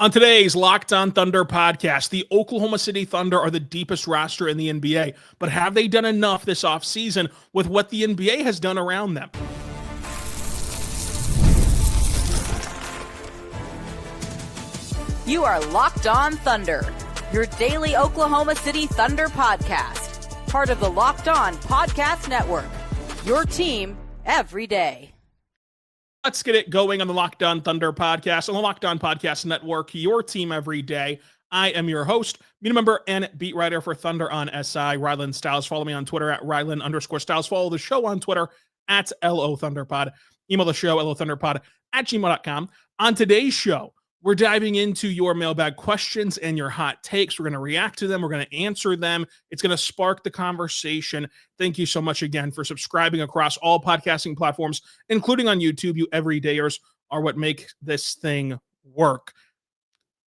On today's Locked On Thunder podcast, the Oklahoma City Thunder are the deepest roster in the NBA, but have they done enough this offseason with what the NBA has done around them? You are Locked On Thunder, your daily Oklahoma City Thunder podcast, part of the Locked On Podcast Network, your team every day. Let's get it going on the Locked On Thunder podcast on the Locked On Podcast Network, your team every day. I am your host, media member and beat writer for Thunder on SI, Rylan Stiles. Follow me on Twitter at Rylan_Stiles. Follow the show on Twitter at LOThunderPod. Email the show, LOThunderPod@gmail.com. On today's show, we're diving into your mailbag questions and your hot takes. We're going to react to them. We're going to answer them. It's going to spark the conversation. Thank you so much again for subscribing across all podcasting platforms, including on YouTube. You everydayers are what make this thing work.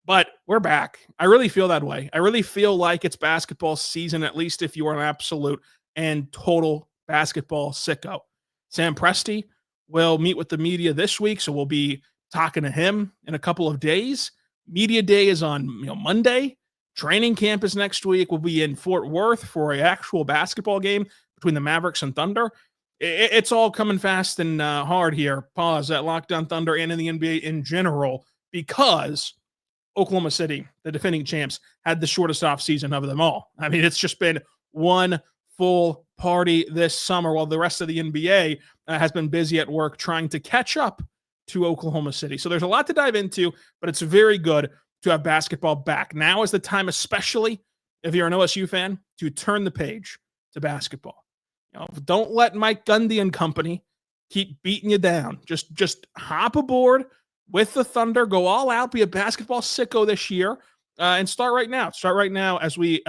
But we're back. I really feel that way. I really feel like it's basketball season, at least if you are an absolute and total basketball sicko. Sam Presti will meet with the media this week, so we'll be talking to him in a couple of days. Media day is on Monday. Training camp is next week. We'll be in Fort Worth for an actual basketball game between the Mavericks and Thunder. It's all coming fast and hard here. Pause at Locked On Thunder and in the NBA in general, because Oklahoma City, the defending champs, had the shortest offseason of them all. I mean, it's just been one full party this summer, while the rest of the NBA has been busy at work trying to catch up to Oklahoma City. So there's a lot to dive into, but it's very good to have basketball back. Now is the time, especially if you're an OSU fan, to turn the page to basketball. Don't let Mike Gundy and company keep beating you down. Just hop aboard with the Thunder, go all out, be a basketball sicko this year, and start right now. Start right now as we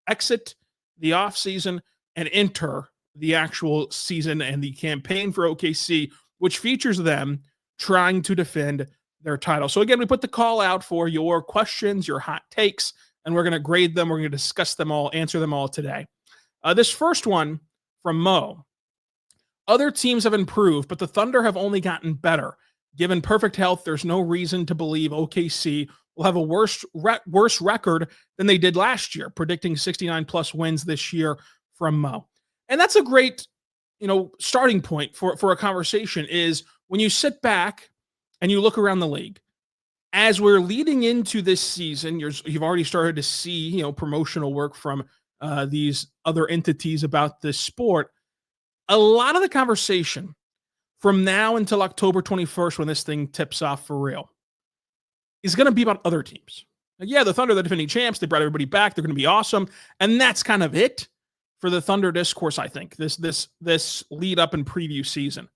exit the offseason and enter the actual season and the campaign for OKC, which features them trying to defend their title. So again, we put the call out for your questions, your hot takes, and we're going to grade them. We're going to discuss them all, answer them all today. This first one from Mo. Other teams have improved, but the Thunder have only gotten better. Given perfect health, there's no reason to believe OKC will have a worse record than they did last year, predicting 69-plus wins this year from Mo. And that's a great, starting point for a conversation is when you sit back and you look around the league, as we're leading into this season, you've already started to see, promotional work from these other entities about this sport. A lot of the conversation from now until October 21st, when this thing tips off for real, is going to be about other teams. Yeah, the Thunder, the defending champs, they brought everybody back. They're going to be awesome. And that's kind of it for the Thunder discourse, I think, this lead up and preview season.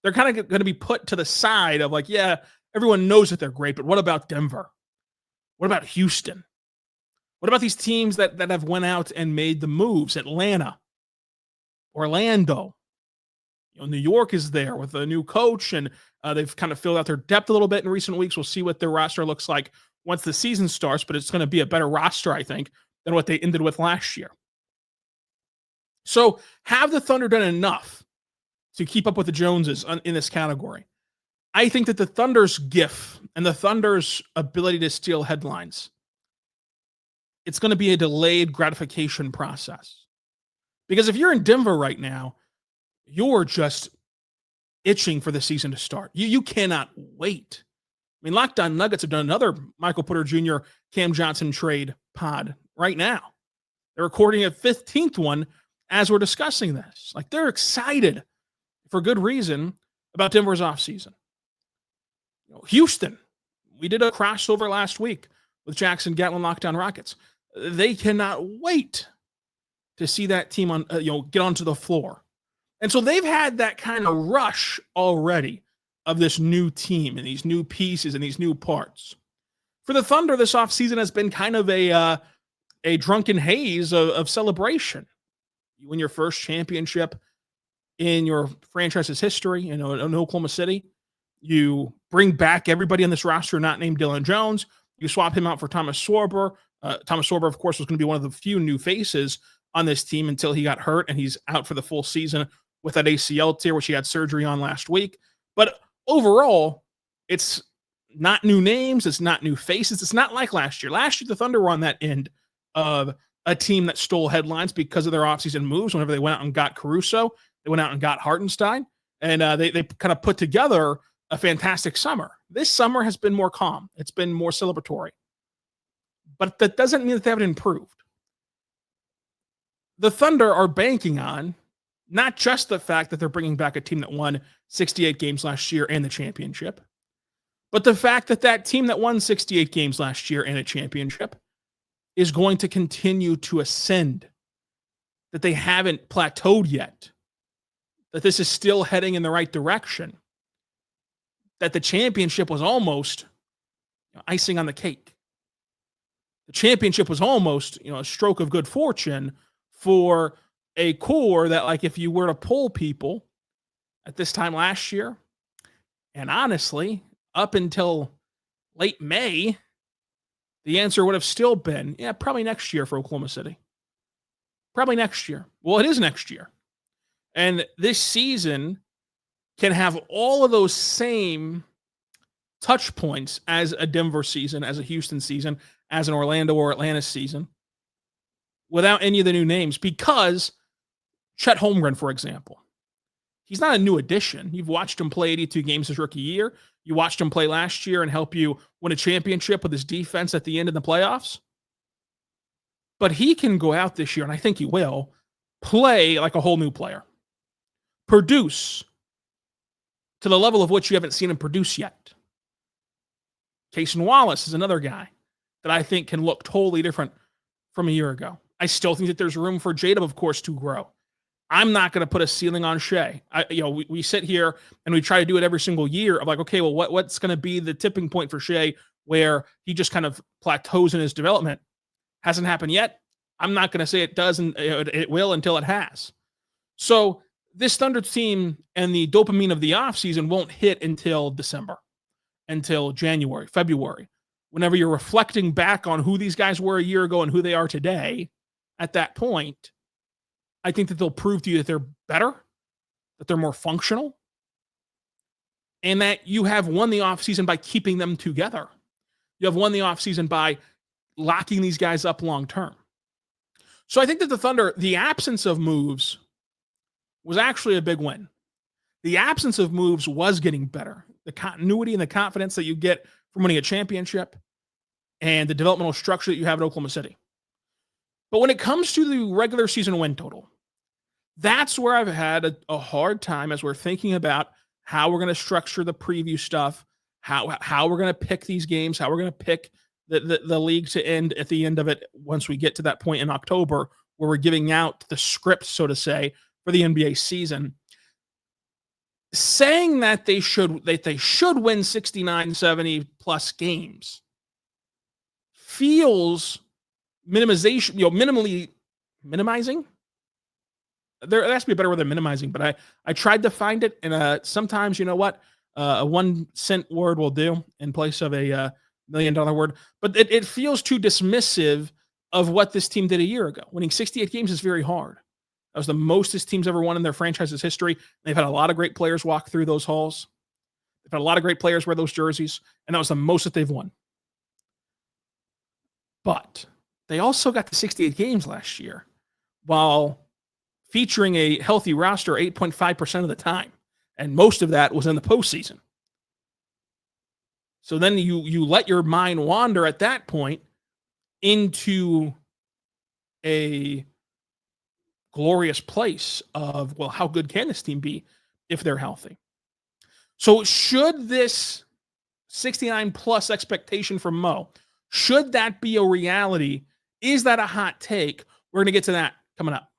They're kind of going to be put to the side of everyone knows that they're great, but what about Denver? What about Houston? What about these teams that have went out and made the moves? Atlanta, Orlando. New York is there with a new coach, and they've kind of filled out their depth a little bit in recent weeks. We'll see what their roster looks like once the season starts, but it's going to be a better roster, I think, than what they ended with last year. So have the Thunder done enough to keep up with the Joneses in this category? I think that the Thunder's GIF and the Thunder's ability to steal headlines, it's going to be a delayed gratification process. Because if you're in Denver right now, you're just itching for the season to start. You cannot wait. I mean, Locked On Nuggets have done another Michael Porter Jr., Cam Johnson trade pod right now. They're recording a 15th one as we're discussing this. They're excited for good reason about Denver's offseason. Houston, we did a crossover last week with Jackson Gatlin Locked On Rockets. They cannot wait to see that team get onto the floor. And so they've had that kind of rush already of this new team and these new pieces and these new parts. For the Thunder, this offseason has been kind of a drunken haze of celebration. You win your first championship in your franchise's history in Oklahoma City. You bring back everybody on this roster not named Dillon Jones. You swap him out for Thomas Swarber. Thomas Swarber, of course, was going to be one of the few new faces on this team until he got hurt, and he's out for the full season with that ACL tear, which he had surgery on last week. But overall, it's not new names. It's not new faces. It's not like last year. Last year, the Thunder were on that end of a team that stole headlines because of their offseason moves. Whenever they went out and got Caruso, they went out and got Hartenstein, and they kind of put together a fantastic summer. This summer has been more calm. It's been more celebratory. But that doesn't mean that they haven't improved. The Thunder are banking on not just the fact that they're bringing back a team that won 68 games last year and the championship, but the fact that that team that won 68 games last year and a championship is going to continue to ascend, that they haven't plateaued yet, that this is still heading in the right direction, that the championship was almost icing on the cake. The championship was almost, a stroke of good fortune for a core that, like, if you were to poll people at this time last year, and honestly, up until late May, the answer would have still been, probably next year for Oklahoma City. Probably next year. Well, it is next year. And this season can have all of those same touch points as a Denver season, as a Houston season, as an Orlando or Atlanta season, without any of the new names, because Chet Holmgren, for example, he's not a new addition. You've watched him play 82 games his rookie year. You watched him play last year and help you win a championship with his defense at the end of the playoffs. But he can go out this year, and I think he will, play like a whole new player. Produce to the level of which you haven't seen him produce yet. Cason Wallace is another guy that I think can look totally different from a year ago. I still think that there's room for Jada, of course, to grow. I'm not going to put a ceiling on Shai. We sit here and we try to do it every single year of like, okay, well, what's going to be the tipping point for Shai where he just kind of plateaus in his development? Hasn't happened yet. I'm not going to say it does, and it will until it has. So this Thunder team and the dopamine of the offseason won't hit until December, until January, February. Whenever you're reflecting back on who these guys were a year ago and who they are today, at that point, I think that they'll prove to you that they're better, that they're more functional, and that you have won the offseason by keeping them together. You have won the offseason by locking these guys up long term. So I think that the Thunder, the absence of moves was actually a big win. The absence of moves was getting better. The continuity and the confidence that you get from winning a championship and the developmental structure that you have at Oklahoma City. But when it comes to the regular season win total, that's where I've had a hard time as we're thinking about how we're going to structure the preview stuff, how we're going to pick these games, how we're going to pick the league to end at the end of it once we get to that point in October where we're giving out the script, so to say, for the NBA season. Saying that they should win 69, 70 plus games feels minimally minimizing. There has to be a better word than minimizing, but I tried to find it, and sometimes, a 1 cent word will do in place of a $1 million word. But it feels too dismissive of what this team did a year ago. Winning 68 games is very hard. That was the most this team's ever won in their franchise's history. They've had a lot of great players walk through those halls. They've had a lot of great players wear those jerseys, and that was the most that they've won. But they also got to 68 games last year while featuring a healthy roster 8.5% of the time, and most of that was in the postseason. So then you let your mind wander at that point into a glorious place of, well, how good can this team be if they're healthy? So should this 69 plus expectation from Mo, should that be a reality? Is that a hot take? We're going to get to that coming up.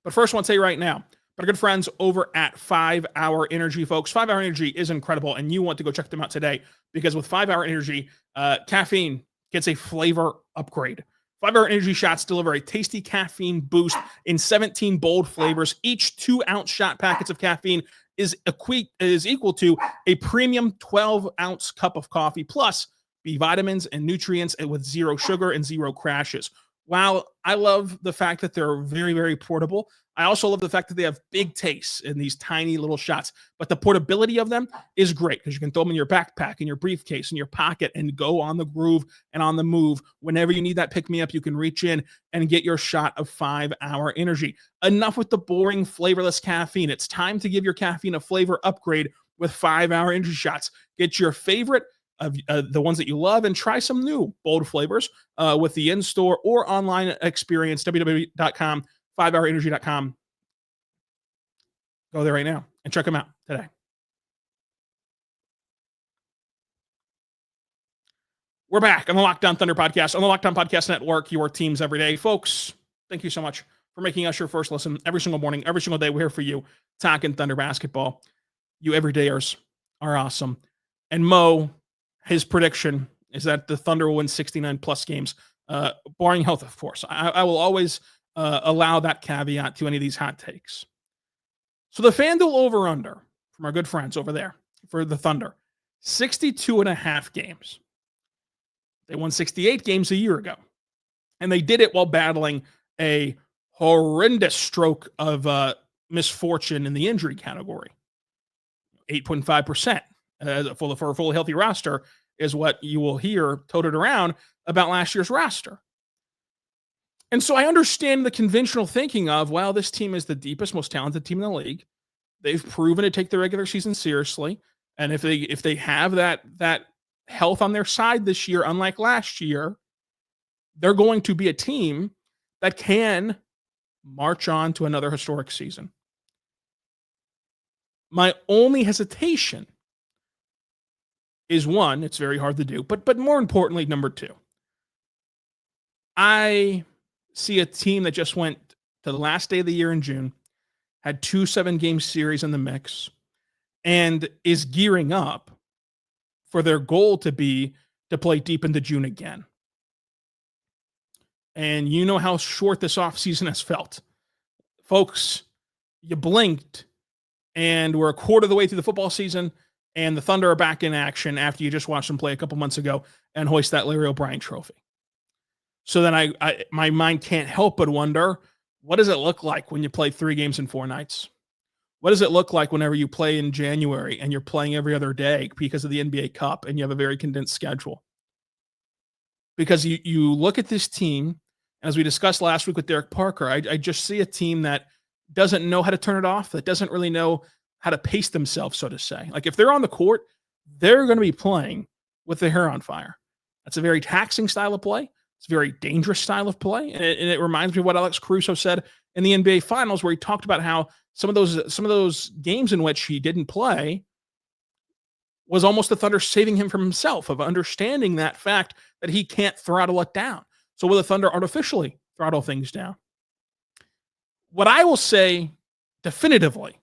But first, I want to tell you right now, but our good friends over at 5 Hour Energy, folks. 5 Hour Energy is incredible, and you want to go check them out today because with 5 Hour Energy, caffeine gets a flavor upgrade. 5 Hour Energy shots deliver a tasty caffeine boost in 17 bold flavors. Each 2-ounce shot packets of caffeine is equal to a premium 12-ounce cup of coffee, plus B vitamins and nutrients with 0 sugar and 0 crashes. While I love the fact that they're very, very portable, I also love the fact that they have big tastes in these tiny little shots. But the portability of them is great because you can throw them in your backpack, in your briefcase, in your pocket, and go on the groove and on the move. Whenever you need that pick me up, you can reach in and get your shot of 5-hour energy. Enough with the boring, flavorless caffeine. It's time to give your caffeine a flavor upgrade with 5-hour energy shots. Get your favorite of the ones that you love and try some new bold flavors with the in-store or online experience, www.com, 5hourenergy.com. Go there right now and check them out today. We're back on the Locked On Thunder podcast, on the Locked On Podcast Network, your teams every day. Folks, thank you so much for making us your first listen every single morning, every single day. We're here for you, talking Thunder basketball. You everydayers are awesome. And Mo, his prediction is that the Thunder will win 69-plus games, barring health, of course. I will always allow that caveat to any of these hot takes. So the FanDuel over-under from our good friends over there for the Thunder, 62.5 games. They won 68 games a year ago, and they did it while battling a horrendous stroke of misfortune in the injury category. 8.5% for a fully healthy roster is what you will hear toted around about last year's roster. And so I understand the conventional thinking of, well, this team is the deepest, most talented team in the league. They've proven to take the regular season seriously. And if they have that health on their side this year, unlike last year, they're going to be a team that can march on to another historic season. My only hesitation is one, it's very hard to do, but more importantly, number two, I see a team that just went to the last day of the year in June, had 2 7-game series in the mix, and is gearing up for their goal to be to play deep into June again. And you know how short this offseason has felt. Folks, you blinked, and we're a quarter of the way through the football season, and the Thunder are back in action after you just watched them play a couple months ago and hoist that Larry O'Brien trophy. So then my mind can't help but wonder, what does it look like when you play 3 games in 4 nights? What does it look like whenever you play in January and you're playing every other day because of the NBA Cup and you have a very condensed schedule? Because you look at this team, as we discussed last week with Derek Parker, I just see a team that doesn't know how to turn it off, that doesn't really know how to pace themselves, so to say. Like if they're on the court, they're going to be playing with their hair on fire. That's a very taxing style of play. It's a very dangerous style of play. And it reminds me of what Alex Caruso said in the NBA Finals, where he talked about how some of those games in which he didn't play was almost the Thunder saving him from himself, of understanding that fact that he can't throttle it down. So will the Thunder artificially throttle things down? What I will say definitively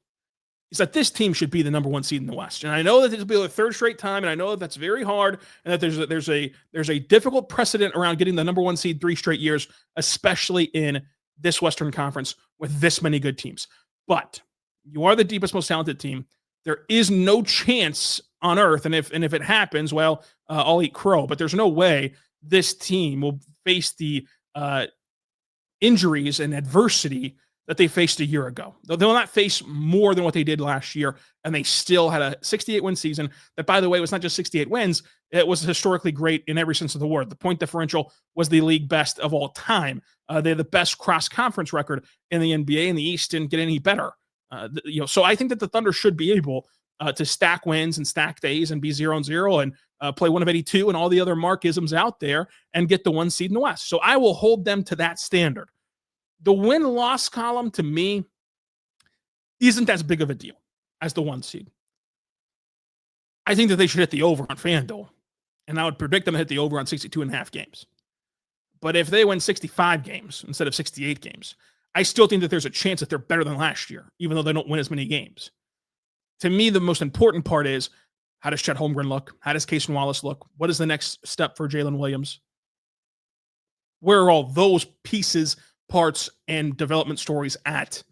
is that this team should be the number 1 seed in the West. And I know that this will be the 3rd straight time, and I know that that's very hard, and that there's a difficult precedent around getting the number 1 seed 3 straight years, especially in this Western Conference with this many good teams. But you are the deepest, most talented team. There is no chance on earth, and if it happens, well, I'll eat crow. But there's no way this team will face the injuries and adversity that they faced a year ago. They will not face more than what they did last year, and they still had a 68-win season that, by the way, was not just 68 wins. It was historically great in every sense of the word. The point differential was the league best of all time. They had the best cross-conference record in the NBA, and the East didn't get any better. So I think that the Thunder should be able to stack wins and stack days and be 0-0 and play 1 of 82 and all the other Markisms out there and get the 1 seed in the West. So I will hold them to that standard. The win-loss column, to me, isn't as big of a deal as the 1 seed. I think that they should hit the over on FanDuel, and I would predict them to hit the over on 62.5 games. But if they win 65 games instead of 68 games, I still think that there's a chance that they're better than last year, even though they don't win as many games. To me, the most important part is, how does Chet Holmgren look? How does Cason Wallace look? What is the next step for Jalen Williams? Where are all those pieces, parts, and development stories at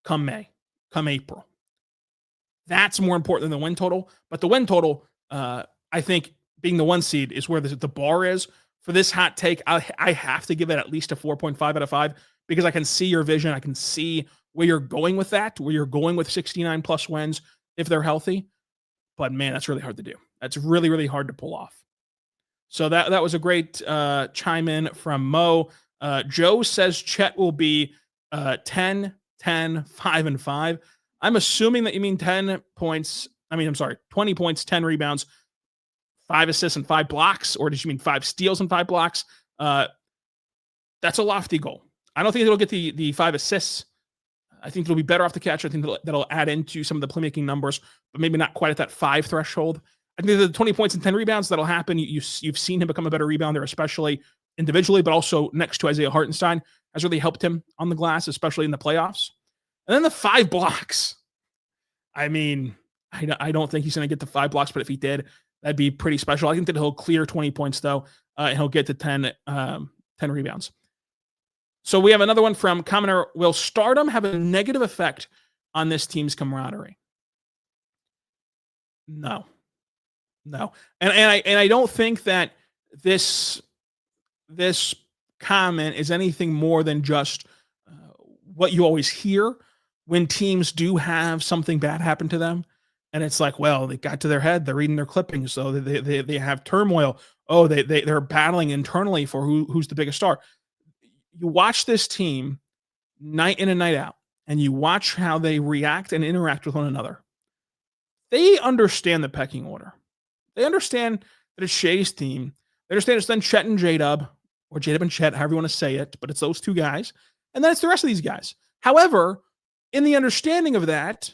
come May, come April? That's more important than the win total. But the win total, I think, being the 1 seed is where the bar is for this hot take, I have to give it at least a 4.5 out of 5 because I can see your vision. I can see where you're going with that, where you're going with 69 plus wins if they're healthy. But man, that's really hard to do. That's really, really hard to pull off. So that was a great chime in from Mo. Joe says Chet will be 10, 10, 5, and 5. I'm assuming that you mean 10 points. I'm sorry, 20 points, 10 rebounds, 5 assists, and 5 blocks. Or did you mean 5 steals and 5 blocks? That's a lofty goal. I don't think it'll get the 5 assists. I think it'll be better off the catch. I think that'll add into some of the playmaking numbers, but maybe not quite at that 5 threshold. I think the 20 points and 10 rebounds, that'll happen. You've seen him become a better rebounder, especially individually, but also next to Isaiah Hartenstein has really helped him on the glass, especially in the playoffs. And then the 5 blocks. I don't think he's going to get the 5 blocks, but if he did, that'd be pretty special. I think that he'll clear 20 points, though, and he'll get to 10 rebounds. So we have another one from commenter, will stardom have a negative effect on this team's camaraderie? No. And I don't think that this comment is anything more than just what you always hear when teams do have something bad happen to them. And it's like, well, they got to their head. They're reading their clippings. So they have turmoil. Oh, they're battling internally for who's the biggest star. You watch this team night in and night out, and you watch how they react and interact with one another. They understand the pecking order. They understand that it's Shai's team. They understand it's then Chet and J-Dub, or J-Dub and Chet, however you want to say it, but it's those 2 guys. And then it's the rest of these guys. However, in the understanding of that,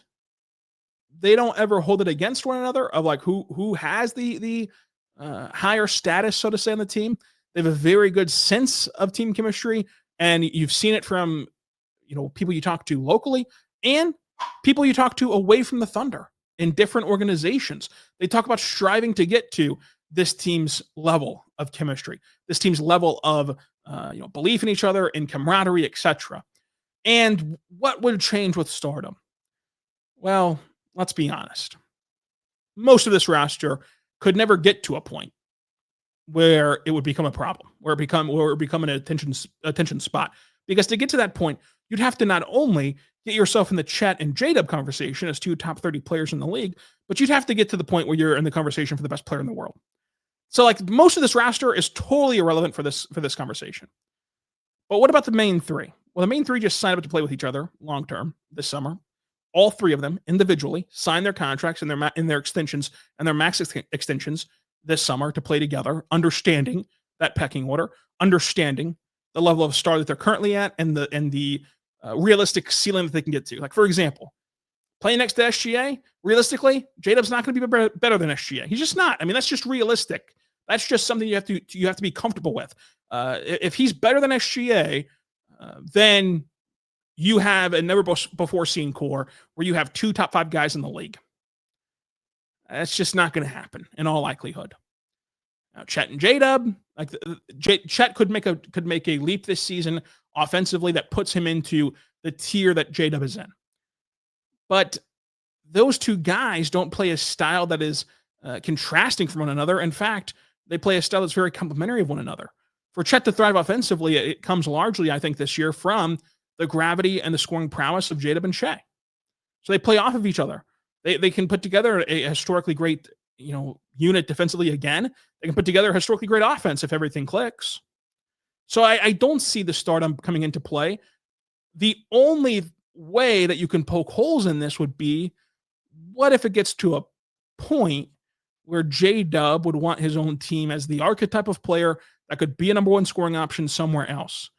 they don't ever hold it against one another of like who has the higher status, so to say, on the team. They have a very good sense of team chemistry, and you've seen it from people you talk to locally and people you talk to away from the Thunder in different organizations. They talk about striving to get to this team's level of chemistry, this team's level of belief in each other, in camaraderie, etc. And what would change with stardom? Well, let's be honest. Most of this roster could never get to a point where it would become a problem, where it become an attention spot. Because to get to that point, you'd have to not only get yourself in the Chet and J-Dub conversation as 2 top 30 players in the league, but you'd have to get to the point where you're in the conversation for the best player in the world. So like most of this roster is totally irrelevant for this conversation. But what about the main 3? Well, the main 3 just signed up to play with each other long term this summer. All 3 of them individually signed their contracts and their extensions and their max extensions this summer to play together, understanding that pecking order, understanding the level of star that they're currently at, and the realistic ceiling that they can get to. Like, for example, playing next to SGA, realistically, J-Dub's not going to be better than SGA. He's just not. That's just realistic. That's just something you have to be comfortable with. If he's better than SGA, then you have a never before seen core where you have 2 top 5 guys in the league. That's just not going to happen in all likelihood. Now, Chet and J-Dub, Chet could make a leap this season offensively that puts him into the tier that J-Dub is in. But those 2 guys don't play a style that is contrasting from one another. In fact, they play a style that's very complementary of one another. For Chet to thrive offensively, it comes largely, I think, this year from the gravity and the scoring prowess of J-Dub and Shai. So they play off of each other. They can put together a historically great, unit defensively again. They can put together a historically great offense if everything clicks. So I don't see the stardom coming into play. The only way that you can poke holes in this would be, what if it gets to a point where J-Dub would want his own team as the archetype of player that could be a number 1 scoring option somewhere else?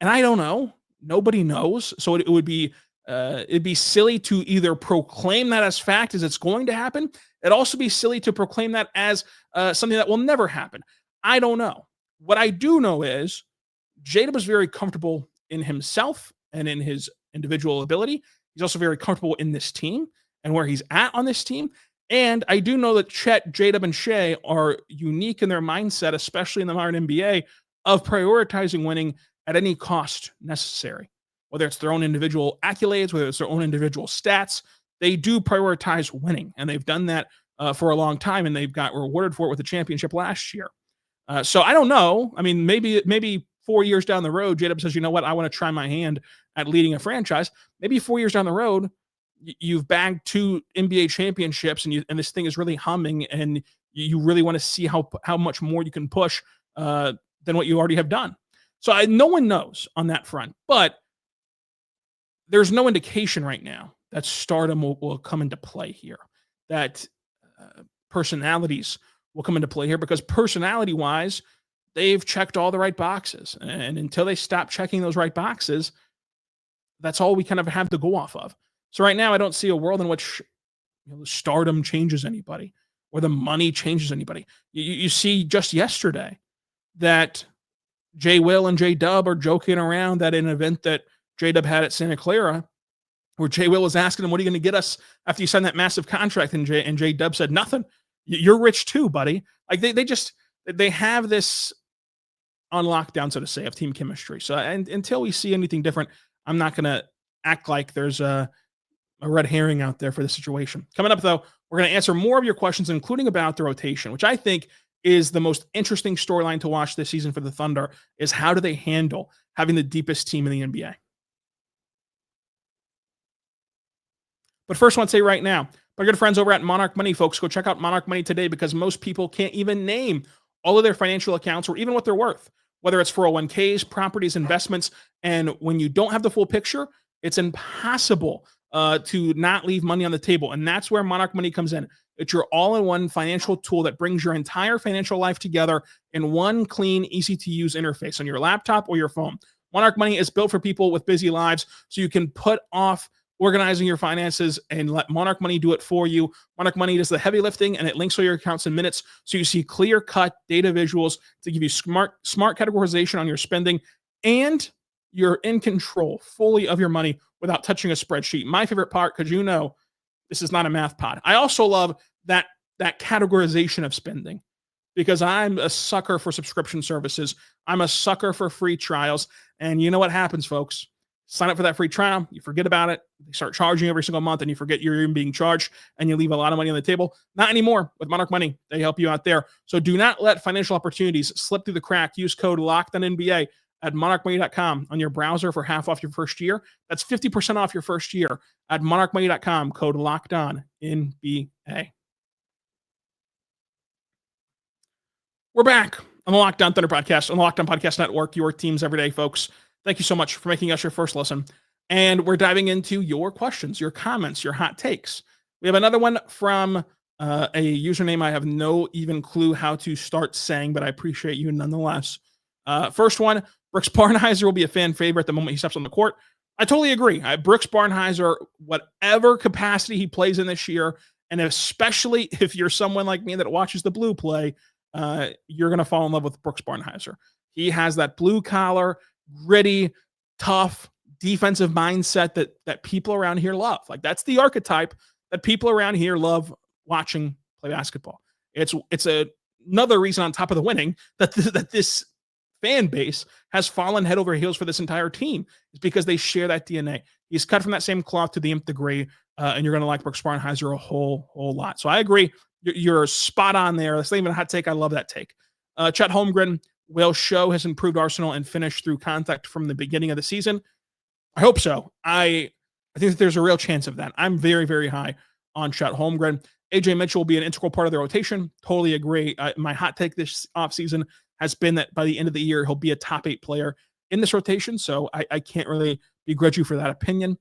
And I don't know. Nobody knows. So it would be it'd be silly to either proclaim that as fact as it's going to happen. It'd also be silly to proclaim that as something that will never happen. I don't know. What I do know is J-Dub is very comfortable in himself and in his individual ability. He's also very comfortable in this team and where he's at on this team. And I do know that Chet, J-Dub, and Shai are unique in their mindset, especially in the modern NBA, of prioritizing winning at any cost necessary. Whether it's their own individual accolades, whether it's their own individual stats, they do prioritize winning. And they've done that for a long time, and they've got rewarded for it with the championship last year. So I don't know. I mean, maybe 4 years down the road, J-Dub says, you know what, I want to try my hand at leading a franchise. Maybe 4 years down the road, you've bagged 2 NBA championships, and this thing is really humming, and you really want to see how much more you can push than what you already have done. So no one knows on that front, but there's no indication right now that stardom will come into play here, that personalities will come into play here, because personality-wise, they've checked all the right boxes. And until they stop checking those right boxes, that's all we kind of have to go off of. So right now, I don't see a world in which the stardom changes anybody or the money changes anybody. You see just yesterday that J. Will and J-Dub are joking around at an event that J-Dub had at Santa Clara, where J. Will was asking him, what are you going to get us after you sign that massive contract? And J-Dub said, nothing. You're rich too, buddy. Like they have this on lockdown, so to say, of team chemistry. So until we see anything different, I'm not going to act like there's a red herring out there for the situation. Coming up, though, we're going to answer more of your questions, including about the rotation, which I think is the most interesting storyline to watch this season for the Thunder, is how do they handle having the deepest team in the NBA? But first, I want to say right now, my good friends over at Monarch Money, folks, go check out Monarch Money today, because most people can't even name all of their financial accounts or even what they're worth, whether it's 401ks, properties, investments. And when you don't have the full picture, it's impossible to not leave money on the table. And that's where Monarch Money comes in. It's your all-in-one financial tool that brings your entire financial life together in one clean, easy-to-use interface on your laptop or your phone. Monarch Money is built for people with busy lives, so you can put off organizing your finances and let Monarch Money do it for you. Monarch Money does the heavy lifting, and it links all your accounts in minutes, so you see clear-cut data visuals to give you smart categorization on your spending, and you're in control fully of your money without touching a spreadsheet. My favorite part, because this is not a math pod. I also love that categorization of spending, because I'm a sucker for subscription services. I'm a sucker for free trials. And you know what happens, folks? Sign up for that free trial, you forget about it, they start charging every single month, and you forget you're even being charged, and you leave a lot of money on the table. Not anymore. With Monarch Money, they help you out there. So do not let financial opportunities slip through the crack. Use code LOCKEDONNBA at monarchmoney.com on your browser for half off your first year. That's 50% off your first year at monarchmoney.com, code LOCKEDONNBA. We're back on the Locked On Thunder podcast, on the Locked On Podcast Network, your teams every day, folks. Thank you so much for making us your first listen. And we're diving into your questions, your comments, your hot takes. We have another one from a username I have no even clue how to start saying, but I appreciate you nonetheless. First one, Brooks Barnhizer will be a fan favorite the moment he steps on the court. I totally agree. Brooks Barnhizer, whatever capacity he plays in this year, and especially if you're someone like me that watches the Blue play, you're going to fall in love with Brooks Barnhizer. He has that blue-collar, gritty, tough, defensive mindset that people around here love. Like, that's the archetype that people around here love watching play basketball. It's another reason on top of the winning that this fan base has fallen head over heels for this entire team, is because they share that DNA. He's cut from that same cloth to the nth degree, and you're going to like Brooks Barnhizer a whole lot. So I agree. You're spot on there. That's not even a hot take. I love that take. Chet Holmgren will show his improved arsenal and finish through contact from the beginning of the season. I hope so. I think that there's a real chance of that. I'm very, very high on Chet Holmgren. AJay Mitchell will be an integral part of the rotation. Totally agree. My hot take this offseason has been that by the end of the year, he'll be a top 8 player in this rotation. So I can't really begrudge you for that opinion.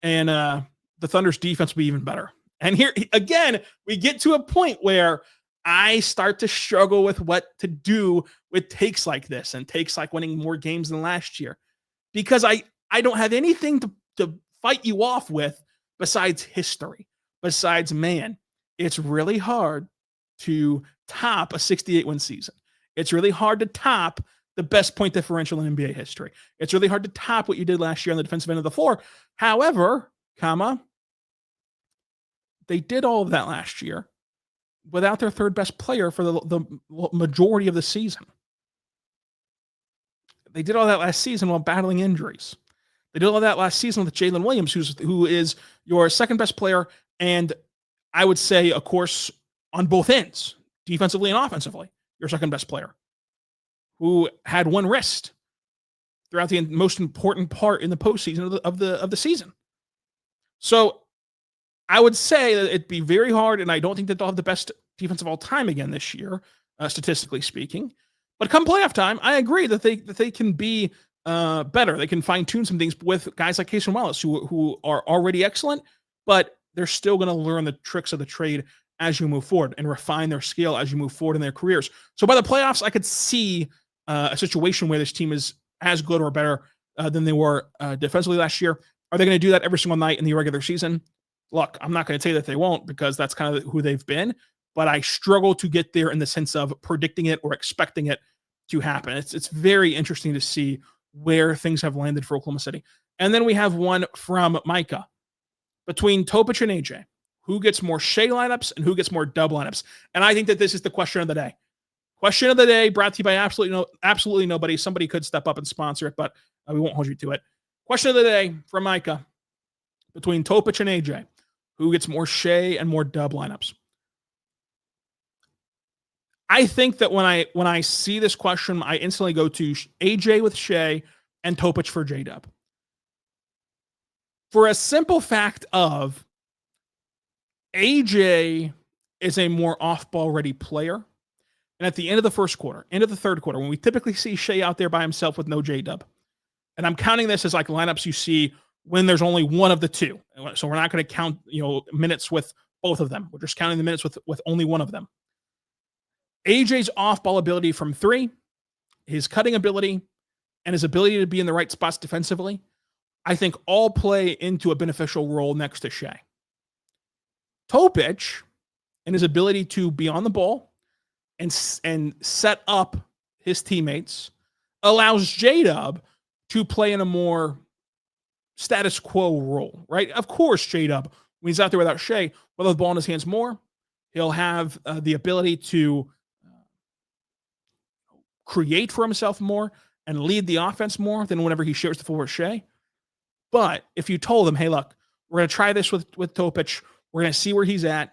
And the Thunder's defense will be even better. And here, again, we get to a point where I start to struggle with what to do with takes like this and takes like winning more games than last year, because I don't have anything to fight you off with besides history, besides, man, it's really hard to top a 68-win season. It's really hard to top the best point differential in NBA history. It's really hard to top what you did last year on the defensive end of the floor. However, they did all of that last year without their third best player for the majority of the season. They did all that last season while battling injuries. They did all that last season with Jalen Williams, who is your second best player, and I would say, of course, on both ends, defensively and offensively, your second best player. who had one wrist throughout the most important part in the postseason of the season. So I would say that it'd be very hard, and I don't think that they'll have the best defense of all time again this year, statistically speaking. But come playoff time, I agree that they can be better. They can fine tune some things with guys like Cason Wallace, who are already excellent, but they're still going to learn the tricks of the trade as you move forward and refine their skill as you move forward in their careers. So by the playoffs, I could see a situation where this team is as good or better than they were defensively last year. Are they going to do that every single night in the regular season? Look, I'm not going to say that they won't, because that's kind of who they've been, but I struggle to get there in the sense of predicting it or expecting it to happen. It's very interesting to see where things have landed for Oklahoma City. And then we have one from Micah. Between Topic and AJay, who gets more Shai lineups and who gets more dub lineups? And I think that this is the question of the day. Question of the day, brought to you by absolutely nobody. Somebody could step up and sponsor it, but we won't hold you to it. Question of the day from Micah. Between Topic and AJay, who gets more Shai and more dub lineups? I think that when I see this question, I instantly go to AJay with Shai and Topic for J-Dub. For a simple fact of AJay is a more off-ball ready player. And at the end of the first quarter, end of the third quarter, when we typically see Shai out there by himself with no J-Dub, and I'm counting this as like lineups you see when there's only one of the two. So we're not going to count, minutes with both of them. We're just counting the minutes with only one of them. AJay's off-ball ability from three, his cutting ability, and his ability to be in the right spots defensively, I think all play into a beneficial role next to Shai. Topic and his ability to be on the ball and set up his teammates allows J-Dub to play in a more status quo role, right? Of course, J-Dub, when he's out there without Shai, will have the ball in his hands more. He'll have the ability to create for himself more and lead the offense more than whenever he shares the floor with Shai. But if you told him, hey, look, we're going to try this with Topic. We're going to see where he's at.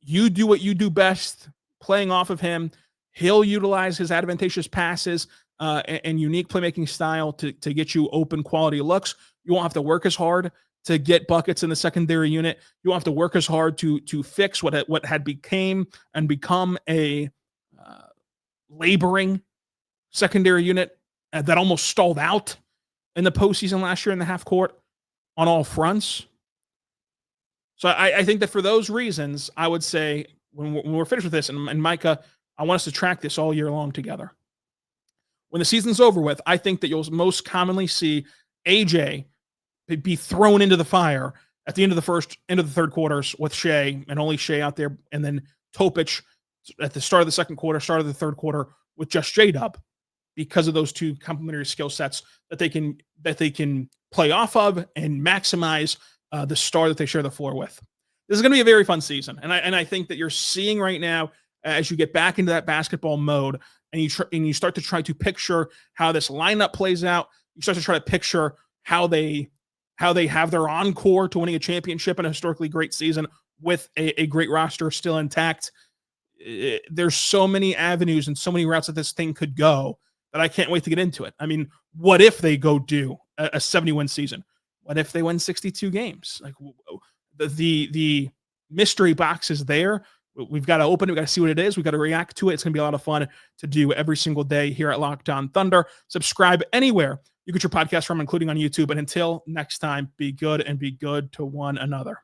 You do what you do best, playing off of him. He'll utilize his advantageous passes and unique playmaking style to get you open quality looks. You won't have to work as hard to get buckets in the secondary unit. You won't have to work as hard to fix what had become a laboring secondary unit that almost stalled out in the postseason last year in the half court on all fronts. So I think that for those reasons, I would say when we're finished with this, and Micah, I want us to track this all year long together. When the season's over with, I think that you'll most commonly see AJay be thrown into the fire at the end of the third quarters with Shai, and only Shai out there, and then Topic at the start of the second quarter, start of the third quarter with just J-Dub, because of those two complementary skill sets that they can play off of and maximize the star that they share the floor with. This is going to be a very fun season, and I think that you're seeing right now, as you get back into that basketball mode, and you start to try to picture how this lineup plays out. You start to try to picture how they have their encore to winning a championship in a historically great season with a great roster still intact. There's so many avenues and so many routes that this thing could go that I can't wait to get into it. I mean, what if they go do a 70-win season? What if they win 62 games? Like the mystery box is there. We've got to open it. We've got to see what it is. We've got to react to it. It's going to be a lot of fun to do every single day here at Locked On Thunder. Subscribe anywhere you get your podcast from, including on YouTube. And until next time, be good and be good to one another.